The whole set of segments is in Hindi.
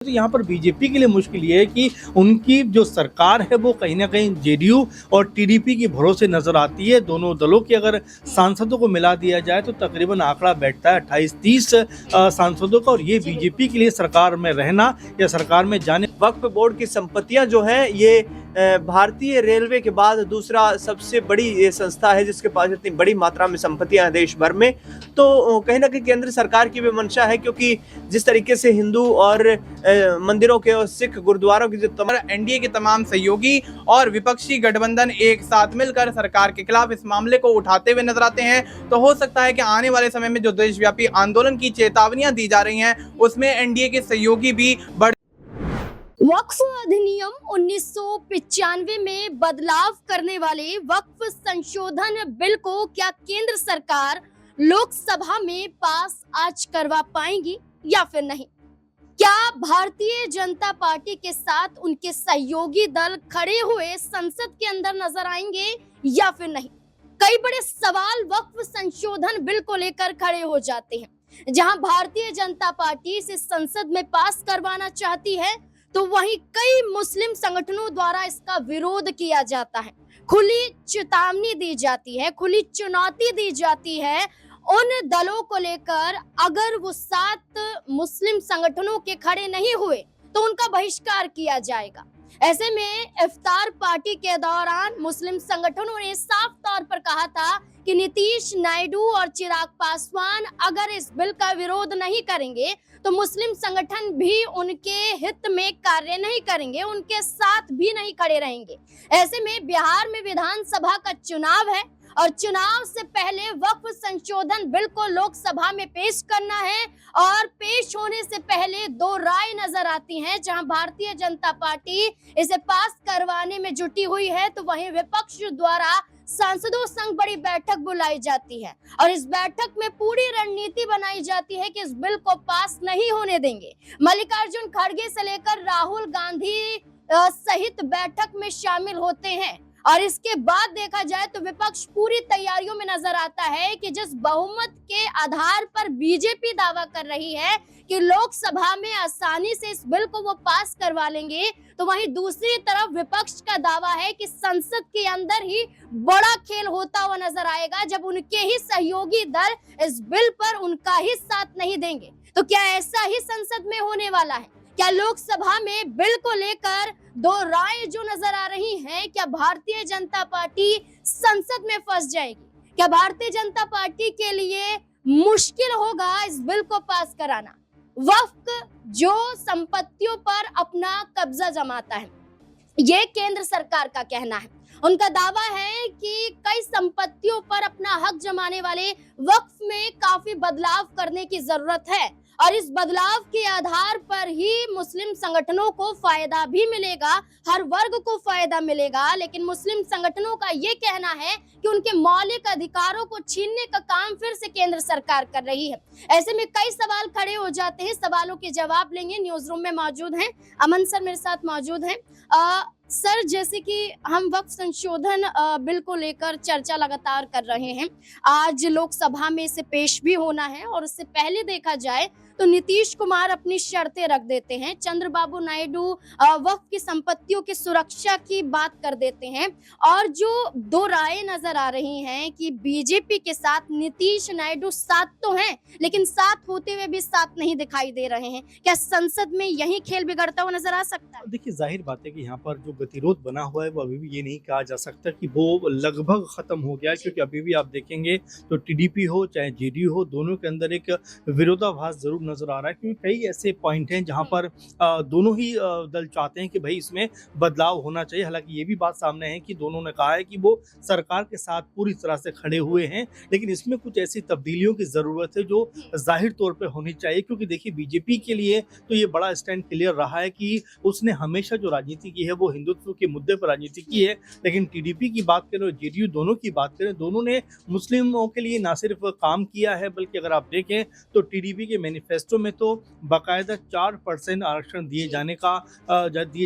तो यहाँ पर बीजेपी के लिए मुश्किल ये है कि उनकी जो सरकार है वो कहीं ना कहीं जेडीयू और टीडीपी के भरोसे नजर आती है। दोनों दलों के अगर सांसदों को मिला दिया जाए तो तकरीबन आंकड़ा बैठता है 28-30 सांसदों का, और ये बीजेपी के लिए सरकार में रहना या सरकार में जाने। वक्फ बोर्ड की संपत्तियां जो हैं ये भारतीय रेलवे के बाद दूसरा सबसे बड़ी ये संस्था है जिसके पास इतनी बड़ी मात्रा में संपत्तियां हैं देश भर में। तो कहीं ना कहीं केंद्र सरकार की भी मंशा है, क्योंकि जिस तरीके से हिंदू और मंदिरों के और सिख गुरुद्वारों की जो एनडीए के तमाम सहयोगी और विपक्षी गठबंधन एक साथ मिलकर सरकार के खिलाफ इस मामले को उठाते हुए नजर आते हैं, तो हो सकता है कि आने वाले समय में जो देशव्यापी आंदोलन की चेतावनियां दी जा रही हैं उसमें एनडीए के सहयोगी भी बढ़। वक्फ अधिनियम 1995 में बदलाव करने वाले वक्फ संशोधन बिल को क्या केंद्र सरकार लोकसभा में पास आज करवा पाएंगी या फिर नहीं? क्या भारतीय जनता पार्टी के साथ उनके सहयोगी दल खड़े हुए संसद के अंदर नजर आएंगे या फिर नहीं? कई बड़े सवाल वक्फ संशोधन बिल को लेकर खड़े हो जाते हैं। जहां भारतीय जनता पार्टी इसे संसद में पास करवाना चाहती है, तो वहीं कई मुस्लिम संगठनों द्वारा इसका विरोध किया जाता है। खुली चेतावनी दी जाती है, खुली चुनौती दी जाती है उन दलों को लेकर, अगर वो 7 मुस्लिम संगठनों के खड़े नहीं हुए तो उनका बहिष्कार किया जाएगा। ऐसे में इफ्तार पार्टी के दौरान मुस्लिम संगठनों ने साफ तौर पर कहा था कि नीतीश नायडू और चिराग पासवान अगर इस बिल का विरोध नहीं करेंगे तो मुस्लिम संगठन भी उनके हित में कार्य नहीं करेंगे, उनके साथ भी नहीं खड़े रहेंगे। ऐसे में बिहार में विधानसभा का चुनाव है और चुनाव से पहले वक्फ संशोधन बिल को लोकसभा में पेश करना है, और पेश होने से पहले 2 राय नजर आती हैं। जहां भारतीय जनता पार्टी इसे पास करवाने में जुटी हुई है, तो वहीं विपक्ष द्वारा सांसदों संग बड़ी बैठक बुलाई जाती है और इस बैठक में पूरी रणनीति बनाई जाती है कि इस बिल को पास नहीं होने देंगे। मल्लिकार्जुन खड़गे से लेकर राहुल गांधी सहित बैठक में शामिल होते हैं, और इसके बाद देखा जाए तो विपक्ष पूरी तैयारियों में नजर आता है कि जिस बहुमत के आधार पर बीजेपी दावा कर रही है कि लोकसभा में आसानी से इस बिल को वो पास करवा लेंगे, तो वहीं दूसरी तरफ विपक्ष का दावा है कि संसद के अंदर ही बड़ा खेल होता हुआ नजर आएगा जब उनके ही सहयोगी दल इस बिल पर उनका ही साथ नहीं देंगे। तो क्या ऐसा ही संसद में होने वाला है? क्या लोकसभा में बिल को लेकर 2 राय जो नजर आ रही हैं, क्या भारतीय जनता पार्टी संसद में फंस जाएगी? क्या भारतीय जनता पार्टी के लिए मुश्किल होगा इस बिल को पास कराना? वक्फ जो संपत्तियों पर अपना कब्जा जमाता है, ये केंद्र सरकार का कहना है। उनका दावा है कि कई संपत्तियों पर अपना हक जमाने वाले वक्फ में काफी बदलाव करने की जरूरत है, और इस बदलाव के आधार पर ही मुस्लिम संगठनों को फायदा भी मिलेगा, हर वर्ग को फायदा मिलेगा। लेकिन मुस्लिम संगठनों का ये कहना है कि उनके मौलिक अधिकारों को छीनने का काम फिर से केंद्र सरकार कर रही है। ऐसे में कई सवाल खड़े हो जाते हैं, सवालों के जवाब लेंगे। न्यूज रूम में मौजूद हैं अमन सर, मेरे साथ मौजूद हैं। सर, जैसे कि हम वक्फ संशोधन बिल को लेकर चर्चा लगातार कर रहे हैं, आज लोकसभा में इसे पेश भी होना है, और उससे पहले देखा जाए तो नीतीश कुमार अपनी शर्तें रख देते हैं, चंद्रबाबू नायडू वक्फ की संपत्तियों की सुरक्षा की बात कर देते हैं, और जो 2 राय नजर आ रही हैं कि बीजेपी के साथ नीतीश नायडू साथ तो हैं लेकिन साथ होते हुए भी साथ नहीं दिखाई दे रहे हैं। क्या संसद में यही खेल बिगड़ता हुआ नजर आ सकता है? देखिए, जाहिर बात है कि यहाँ पर जो गतिरोध बना हुआ है वो अभी भी ये नहीं कहा जा सकता कि वो लगभग खत्म हो गया है, क्योंकि अभी भी आप देखेंगे तो टीडीपी हो चाहे जेडीयू हो, दोनों के अंदर एक विरोधाभास जरूर नजर आ रहा है। क्योंकि कई ऐसे पॉइंट हैं जहां पर दोनों ही दल चाहते हैं कि भाई इसमें बदलाव होना चाहिए। हालांकि ये भी बात सामने है कि दोनों ने कहा है कि वो सरकार के साथ पूरी तरह से खड़े हुए हैं, लेकिन इसमें कुछ ऐसी तब्दीलियों की जरूरत है जो जाहिर तौर पर होनी चाहिए। क्योंकि देखिए, बीजेपी के लिए तो ये बड़ा स्टैंड क्लियर रहा है कि उसने हमेशा जो राजनीति की है वो हिंदुत्व के मुद्दे पर राजनीति की है। लेकिन टीडीपी की बात करें और जेडीयू दोनों की बात करें, दोनों ने मुस्लिमों के लिए ना सिर्फ काम किया है, बल्कि अगर आप देखें तो टीडीपी के मैनिफेस्टो मैनिफेस्टो में तो बाकायदा 4% आरक्षण दिए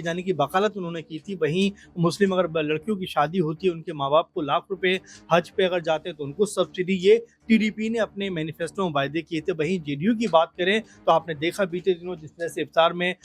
जाने की वकालत उन्होंने की थी। वहीं मुस्लिम अगर लड़कियों की शादी होती है, उनके माँ बाप को लाख रुपए हज पे अगर जाते हैं तो उनको सब्सिडी, ये टीडीपी ने अपने मैनिफेस्टो में वायदे किए थे। वहीं जेडीयू की बात करें तो आपने देखा बीते दिनों जिस तरह से इफ्तार में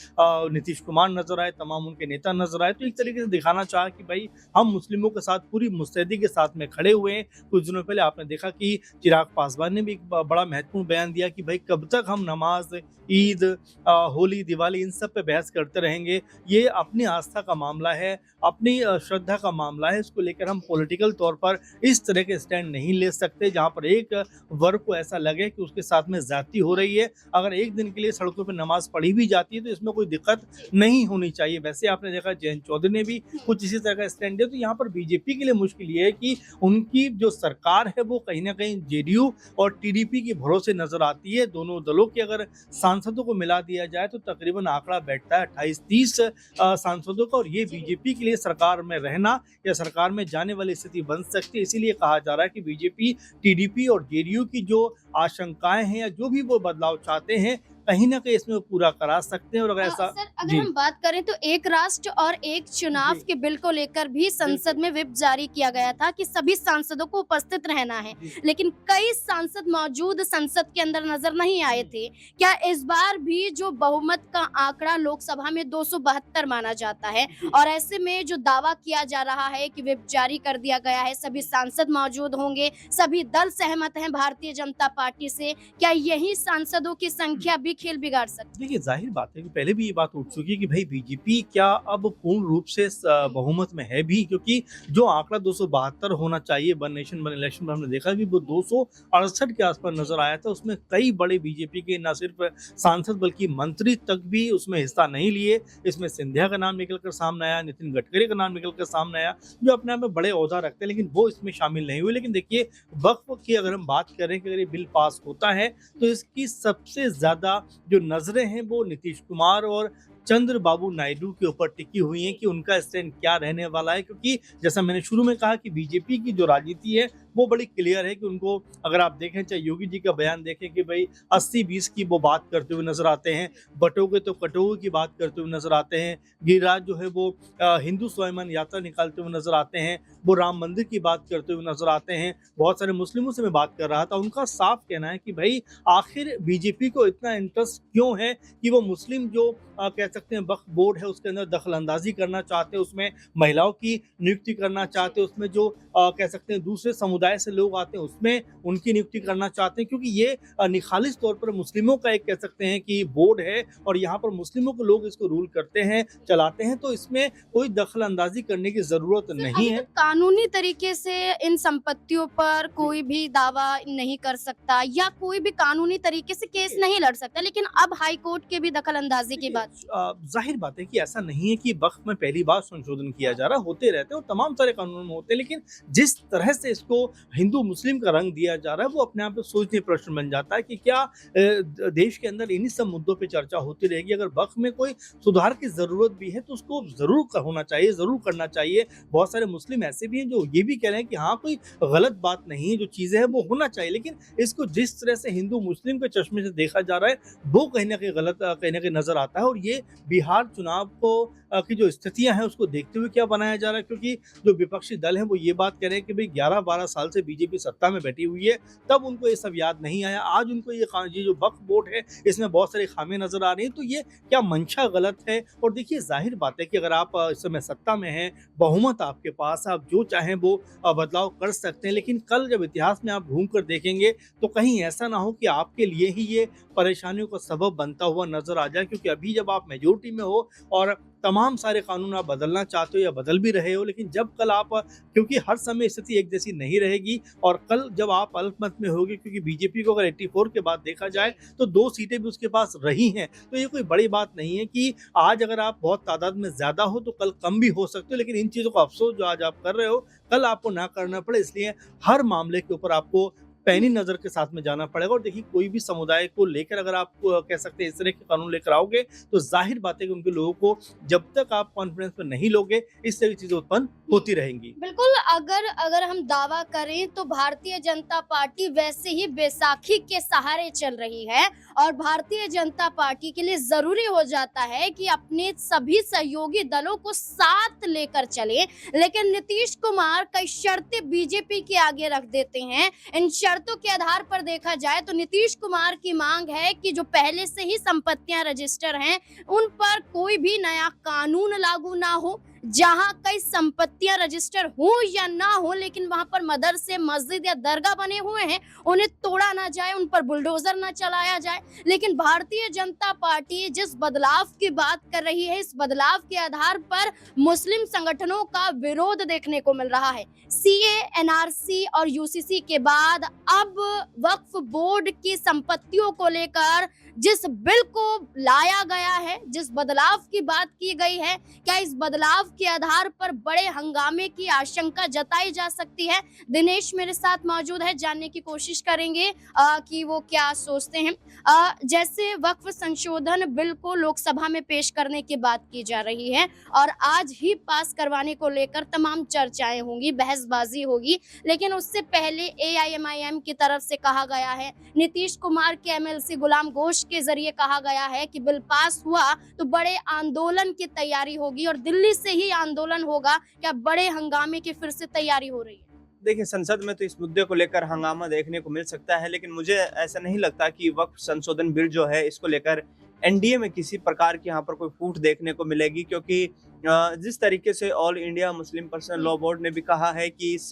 नीतीश कुमार नजर आए, तमाम उनके नेता नजर आए, तो एक तरीके से दिखाना चाहा कि भाई हम मुस्लिमों के साथ पूरी मुस्तैदी के साथ में खड़े हुए हैं। कुछ दिनों पहले आपने देखा कि चिराग पासवान ने भी एक बड़ा महत्वपूर्ण बयान दिया कि भाई कब तक हम नमाज, ईद, होली, दिवाली इन सब पे बहस करते रहेंगे। ये अपनी आस्था का मामला है, अपनी श्रद्धा का मामला है। इसको लेकर हम पॉलिटिकल तौर पर इस तरह के स्टैंड नहीं ले सकते जहां पर एक वर्ग को ऐसा लगे कि उसके साथ में ज्यादती हो रही है। अगर एक दिन के लिए सड़कों पर नमाज पढ़ी भी जाती है तो इसमें कोई दिक्कत नहीं होनी चाहिए। वैसे आपने देखा जयंत चौधरी ने भी कुछ इसी तरह का स्टैंड दिया। तो यहाँ पर बीजेपी के लिए मुश्किल ये है कि उनकी जो सरकार है वो कहीं ना कहीं जेडीयू और टीडीपी के भरोसे नजर आती है। दोनों दलों के अगर सांसदों को मिला दिया जाए तो तकरीबन आंकड़ा बैठता है 28-30 सांसदों का, और ये बीजेपी के लिए सरकार में रहना या सरकार में जाने वाली स्थिति बन सकती है। इसीलिए कहा जा रहा है कि बीजेपी, टीडीपी और जेडीयू की जो आशंकाएं हैं या जो भी वो बदलाव चाहते हैं कहीं ना कहीं इसमें पूरा करा सकते हैं। और अगर ऐसा सर, अगर हम बात करें तो एक राष्ट्र और एक चुनाव के बिल को लेकर भी संसद में व्हिप जारी किया गया था कि सभी सांसदों को उपस्थित रहना है, लेकिन कई सांसद मौजूद संसद के अंदर नजर नहीं आए थे। क्या इस बार भी जो बहुमत का आंकड़ा लोकसभा में 272 माना जाता है और ऐसे में जो दावा किया जा रहा है कि व्हिप जारी कर दिया गया है, सभी सांसद मौजूद होंगे, सभी दल सहमत हैं भारतीय जनता पार्टी से, क्या यही सांसदों की संख्या भी खेल बिगाड़ सकती? देखिए जाहिर बात है कि पहले भी ये बात उठ चुकी है कि भाई बीजेपी क्या अब पूर्ण रूप से बहुमत में है भी, क्योंकि जो आंकड़ा 272 होना चाहिए वन नेशन वन इलेक्शन में हमने देखा कि वो 268 के आसपास नजर आया था। उसमें कई बड़े बीजेपी के न सिर्फ सांसद बल्कि मंत्री तक भी उसमें हिस्सा नहीं लिए। इसमें सिंधिया का नाम निकलकर सामने आया, नितिन गडकरी का नाम निकलकर सामने आया, जो अपने आप में बड़े ओहदा रखते हैं, लेकिन वो इसमें शामिल नहीं हुए। लेकिन देखिए वक्फ की अगर हम बात करें कि अगर ये बिल पास होता है तो इसकी सबसे ज्यादा जो नजरें हैं वो नीतीश कुमार और चंद्रबाबू नायडू के ऊपर टिकी हुई हैं कि उनका स्टैंड क्या रहने वाला है। क्योंकि जैसा मैंने शुरू में कहा कि बीजेपी की जो राजनीति है वो बड़ी क्लियर है कि उनको अगर आप देखें, चाहे योगी जी का बयान देखें कि भाई 80-20 की वो बात करते हुए नजर आते हैं, बटोगे तो कटोगे की बात करते हुए नजर आते हैं, गिरिराज जो है वो हिंदू स्वाभिमान यात्रा निकालते हुए नजर आते हैं, वो राम मंदिर की बात करते हुए नजर आते हैं। बहुत सारे मुस्लिमों से मैं बात कर रहा था, उनका साफ कहना है कि भाई आखिर बीजेपी को इतना इंटरेस्ट क्यों है कि वो मुस्लिम जो कह सकते हैं वक्फ बोर्ड है उसके अंदर दखल अंदाजी करना चाहते हैं, उसमें महिलाओं की नियुक्ति करना चाहते हैं, उसमें जो कह सकते हैं दूसरे समुदाय से लोग आते हैं उसमें उनकी नियुक्ति करना चाहते हैं, क्योंकि ये निखालिस तौर पर मुस्लिमों का एक कह सकते हैं कि बोर्ड है और यहाँ पर मुस्लिमों के लोग इसको रूल करते हैं, चलाते हैं, तो इसमें कोई दखल अंदाजी करने की जरूरत नहीं है। कानूनी तरीके से इन संपत्तियों पर कोई भी दावा नहीं कर सकता या कोई भी कानूनी तरीके से केस नहीं लड़ सकता, लेकिन अब हाई कोर्ट के भी दखल अंदाजी की बात। जाहिर बात है कि ऐसा नहीं है कि वक्त में पहली बार संशोधन किया जा रहा है, होते रहते हैं और तमाम सारे कानून में होते हैं, लेकिन जिस तरह से इसको हिंदू मुस्लिम का रंग दिया जा रहा है वो अपने आप में सोचने प्रश्न बन जाता है कि क्या देश के अंदर इन्हीं सब मुद्दों पे चर्चा होती रहेगी। अगर वक्त में कोई सुधार की जरूरत भी है तो उसको जरूर होना चाहिए, जरूर करना चाहिए। बहुत सारे मुस्लिम ऐसे भी हैं जो ये भी कह रहे हैं कि हाँ कोई गलत बात नहीं है, जो चीजें हैं वो होना चाहिए, लेकिन इसको जिस तरह से हिंदू मुस्लिम के चश्मे से देखा जा रहा है वो कहीं ना कहीं गलत कहीं ना कहीं नजर आता है। और ये बिहार चुनाव को की जो स्थितियां हैं उसको देखते हुए क्या बनाया जा रहा है, क्योंकि जो विपक्षी दल हैं वो ये बात कह रहे हैं कि भाई 11-12 साल से बीजेपी सत्ता में बैठी हुई है, तब उनको ये सब याद नहीं आया, आज उनको ये जो वक्फ बोर्ड है इसमें बहुत सारी खामियां नजर आ रही हैं, तो ये क्या मंशा गलत है। और देखिए जाहिर बात है कि अगर आप इस समय सत्ता में हैं, बहुमत आपके पास, आप जो चाहें वो बदलाव कर सकते हैं, लेकिन कल जब इतिहास में आप घूम कर देखेंगे तो कहीं ऐसा ना हो कि आपके लिए ही ये परेशानियों का सबब बनता हुआ नजर आ जाए। क्योंकि अभी जब आप मेजोरिटी में हो और तमाम सारे कानून आप बदलना चाहते हो या बदल भी रहे हो, लेकिन जब कल आप, क्योंकि हर समय स्थिति एक जैसी नहीं रहेगी, और कल जब आप अल्पमत में होगे, क्योंकि बीजेपी को अगर 84 के बाद देखा जाए तो 2 सीटें भी उसके पास रही हैं, तो ये कोई बड़ी बात नहीं है कि आज अगर आप बहुत तादाद में ज्यादा हो तो कल कम भी हो सकते हो। लेकिन इन चीजों का अफसोस जो आज आप कर रहे हो कल आपको ना करना पड़े, इसलिए हर मामले के ऊपर आपको पैनी नजर के साथ में जाना पड़ेगा। और देखिए कोई भी समुदाय को लेकर अगर आप कह सकते हैं इस तरह के कानून लेकर आओगे तो जाहिर बात है कि उनके लोगों को जब तक आप कॉन्फिडेंस में नहीं लोगे इस तरह की चीजें उत्पन्न होती रहेंगी। बिल्कुल, अगर हम दावा करें तो भारतीय जनता पार्टी वैसे ही बैसाखी के सहारे चल रही है और भारतीय जनता पार्टी के लिए जरूरी हो जाता है कि अपने सभी सहयोगी दलों को साथ लेकर चले, लेकिन नीतीश कुमार कई शर्तें बीजेपी के आगे रख देते हैं। इन शर्तों के आधार पर देखा जाए तो नीतीश कुमार की मांग है कि जो पहले से ही संपत्तियां रजिस्टर हैं उन पर कोई भी नया कानून लागू ना हो। जहां कई संपत्तियां रजिस्टर हो या ना हो, लेकिन वहां पर मदरसे, मस्जिद या दरगाह बने हुए हैं, उन्हें तोड़ा ना जाए, उन पर बुलडोजर ना चलाया जाए। लेकिन भारतीय जनता पार्टी जिस बदलाव की बात कर रही है, इस बदलाव के आधार पर मुस्लिम संगठनों का विरोध देखने को मिल रहा है। सीए, एनआरसी और यूसीसी के बाद अब वक्फ बोर्ड की संपत्तियों को लेकर जिस बिल को लाया गया है, जिस बदलाव की बात की गई है, क्या इस बदलाव के आधार पर बड़े हंगामे की आशंका जताई जा सकती है? दिनेश मेरे साथ मौजूद है, जानने की कोशिश करेंगे कि वो क्या सोचते हैं। जैसे वक्फ संशोधन बिल को लोकसभा में पेश करने की बात की जा रही है और आज ही पास करवाने को लेकर तमाम चर्चाएं होंगी, बहसबाजी होगी, लेकिन उससे पहले एआईएमआईएम की तरफ से कहा गया है, नीतीश कुमार के एमएलसी गुलाम घोष के जरिए कहा गया है कि बिल पास हुआ तो बड़े आंदोलन की तैयारी होगी और दिल्ली से ही आंदोलन होगा। क्या बड़े हंगामे की फिर से तैयारी हो रही है? देखिए, संसद में तो इस मुद्दे को लेकर हंगामा देखने को मिल सकता है, लेकिन मुझे ऐसा नहीं लगता कि वक्फ संशोधन बिल जो है इसको लेकर एनडीए में किसी प्रकार की यहाँ पर कोई फूट देखने को मिलेगी, क्योंकि जिस तरीके से all India Muslim personal law board ने भी कहा है कि इस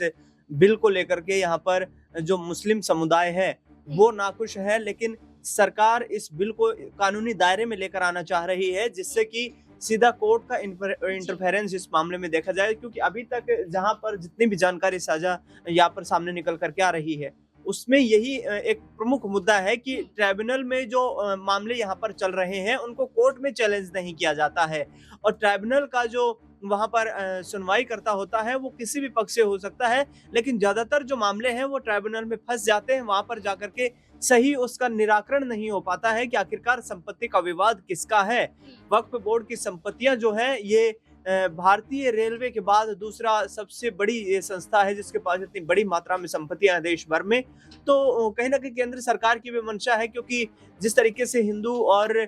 बिल को लेकर के यहाँ पर जो मुस्लिम समुदाय है वो नाखुश है, लेकिन सरकार इस बिल को कानूनी दायरे में लेकर आना चाह रही है, जिससे कि सीधा कोर्ट का इंटरफेरेंस इस मामले में देखा जाए। क्योंकि अभी तक जहां पर जितनी भी जानकारी साझा यहाँ पर सामने निकल करके आ रही है, उसमें यही एक प्रमुख मुद्दा है कि ट्राइब्यूनल में जो मामले यहाँ पर चल रहे हैं उनको कोर्ट में चैलेंज नहीं किया जाता है, और ट्राइब्यूनल का जो वहां पर सुनवाई करता होता है वो किसी भी पक्ष से हो सकता है, लेकिन ज्यादातर जो मामले हैं वो ट्राइब्यूनल में फंस जाते हैं, वहां पर जाकर के सही उसका निराकरण नहीं हो पाता है कि आखिरकार संपत्ति का विवाद किसका है। वक्फ बोर्ड की संपत्तियां जो है ये भारतीय रेलवे के बाद दूसरा सबसे बड़ी ये संस्था है जिसके पास इतनी बड़ी मात्रा में संपत्तियां हैं देश भर में। तो कहीं ना कहीं केंद्र सरकार की भी मंशा है, क्योंकि जिस तरीके से हिंदू और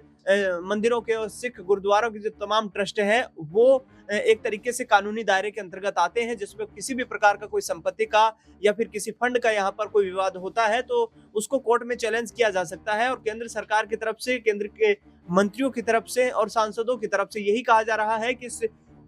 मंदिरों के और सिख गुरुद्वारों के जो तमाम ट्रस्ट हैं वो एक तरीके से कानूनी दायरे के अंतर्गत आते हैं, जिसमें किसी भी प्रकार का कोई संपत्ति का या फिर किसी फंड का यहाँ पर कोई विवाद होता है तो उसको कोर्ट में चैलेंज किया जा सकता है। और केंद्र सरकार की तरफ से, केंद्र के मंत्रियों की तरफ से और सांसदों की तरफ से यही कहा जा रहा है कि इस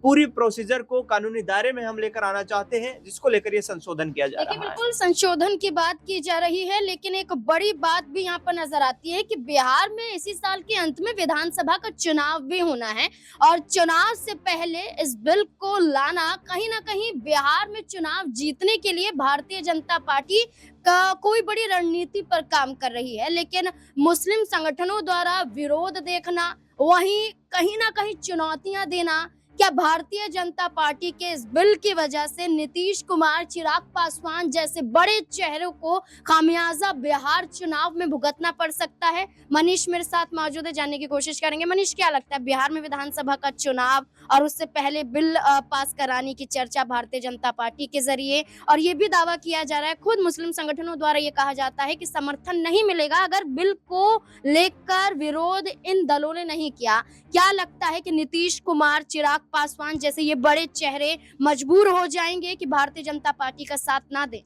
पूरी प्रोसीजर को कानूनी दायरे में हम लेकर आना चाहते हैं, जिसको लेकर ये संशोधन किया जा रहा है। बिल्कुल संशोधन की बात की जा रही है, लेकिन एक बड़ी बात भी यहाँ पर नजर आती है कि बिहार में इसी साल के अंत में विधानसभा का चुनाव भी होना है और चुनाव से पहले इस बिल को लाना कहीं ना कहीं बिहार में चुनाव जीतने के लिए भारतीय जनता पार्टी का कोई बड़ी रणनीति पर काम कर रही है। लेकिन मुस्लिम संगठनों द्वारा विरोध देखना, वहीं कहीं ना कहीं चुनौतियां देना, क्या भारतीय जनता पार्टी के इस बिल की वजह से नीतीश कुमार, चिराग पासवान जैसे बड़े चेहरों को खामियाजा बिहार चुनाव में भुगतना पड़ सकता है? मनीष मेरे साथ मौजूद है, जानने की कोशिश करेंगे। मनीष, क्या लगता है बिहार में विधानसभा का चुनाव और उससे पहले बिल पास कराने की चर्चा भारतीय जनता पार्टी के जरिए, और ये भी दावा किया जा रहा है, खुद मुस्लिम संगठनों द्वारा ये कहा जाता है कि समर्थन नहीं मिलेगा अगर बिल को लेकर विरोध इन दलों ने नहीं किया। क्या लगता है कि नीतीश कुमार, चिराग पासवान जैसे ये बड़े चेहरे मजबूर हो जाएंगे कि भारतीय जनता पार्टी का साथ ना दें?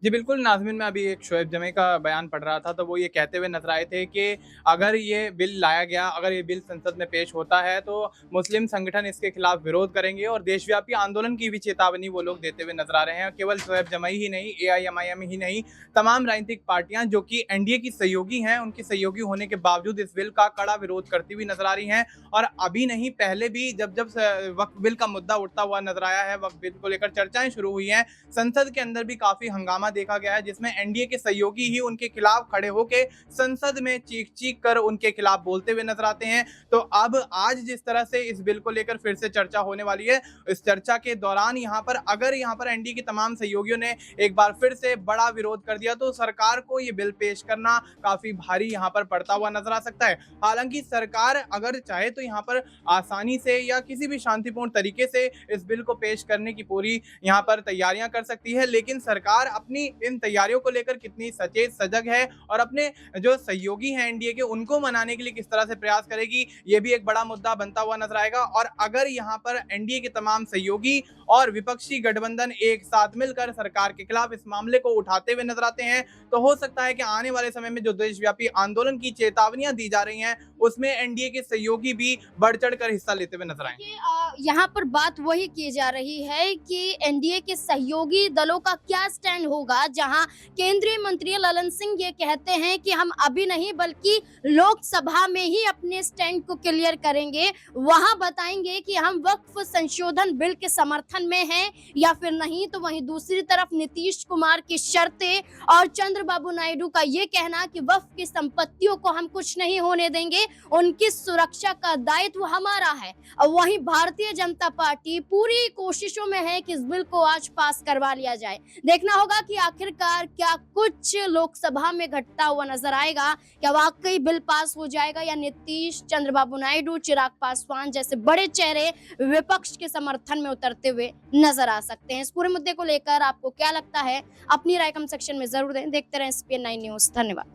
जी बिल्कुल नाज़मीन, मैं अभी एक शोएब जमी का बयान पढ़ रहा था तो वो ये कहते हुए नजर आए थे कि अगर ये बिल लाया गया, अगर ये बिल संसद में पेश होता है तो मुस्लिम संगठन इसके खिलाफ विरोध करेंगे और देशव्यापी आंदोलन की भी चेतावनी वो लोग देते हुए नजर आ रहे हैं। केवल शोएब जमी ही नहीं, एआईएमआईएम ही नहीं, तमाम राजनीतिक पार्टियां जो कि एनडीए की सहयोगी हैं, उनकी सहयोगी होने के बावजूद इस बिल का कड़ा विरोध करती हुई नजर आ रही हैं। और अभी नहीं, पहले भी जब जब वक्फ बिल का मुद्दा उठता हुआ नजर आया है, वक्फ बिल को लेकर चर्चाएं शुरू हुई हैं, संसद के अंदर भी काफी हंगामा देखा गया है जिसमें एनडीए के सहयोगी ही उनके खिलाफ खड़े होकर संसद में चीख कर उनके खिलाफ बोलते हुए नजर आते हैं। तो अब आज जिस तरह से इस बिल को लेकर फिर से चर्चा होने वाली है, इस चर्चा के दौरान यहाँ पर एनडीए के तमाम सहयोगियों ने एक बार फिर से बड़ा विरोध कर दिया तो सरकार को ये बिल पेश करना काफी भारी यहाँ पर पड़ता हुआ नजर आ सकता है। हालांकि सरकार अगर चाहे तो यहाँ पर आसानी से या किसी भी शांतिपूर्ण तरीके से इस बिल को पेश करने की पूरी यहाँ पर तैयारियां कर सकती है, लेकिन सरकार अपनी इन तैयारियों को लेकर कितनी सचेत सजग है और अपने जो सहयोगी हैं एनडीए के उनको मनाने के लिए किस तरह से प्रयास करेगी, ये भी एक बड़ा मुद्दा बनता हुआ नजर आएगा। और अगर यहाँ पर एनडीए के तमाम सहयोगी और विपक्षी गठबंधन एक साथ मिलकर सरकार के खिलाफ इस मामले को उठाते हुए नजर आते हैं तो हो सकता है कि आने वाले समय में जो देशव्यापी आंदोलन की चेतावनियां दी जा रही हैं उसमें एनडीए के सहयोगी भी बढ़ चढ़ कर हिस्सा लेते हुए नजर आएंगे। यहाँ पर बात वही की जा रही है कि एनडीए के सहयोगी दलों का क्या स्टैंड होगा, जहां केंद्रीय मंत्री ललन सिंह ये कहते हैं कि हम अभी नहीं बल्कि लोकसभा में ही अपने स्टैंड को क्लियर करेंगे, वहां बताएंगे कि हम वक्फ संशोधन बिल के समर्थन में हैं या फिर नहीं। तो वहीं दूसरी तरफ नीतीश कुमार की शर्तें और चंद्रबाबू नायडू का ये कहना कि वक्फ की संपत्तियों को हम कुछ नहीं होने देंगे, उनकी सुरक्षा का दायित्व हमारा है। और वहीं भारतीय जनता पार्टी पूरी कोशिशों में है कि इस बिल को आज पास करवा लिया जाए। देखना होगा कि आखिरकार क्या कुछ लोकसभा में घटता हुआ नजर आएगा, क्या वाकई बिल पास हो जाएगा या नीतीश, चंद्रबाबू नायडू, चिराग पासवान जैसे बड़े चेहरे विपक्ष के समर्थन में उतरते हुए नजर आ सकते हैं। इस पूरे मुद्दे को लेकर आपको क्या लगता है, अपनी राय कमेंट सेक्शन में जरूर दें। देखते रहें SPN9 न्यूज। धन्यवाद।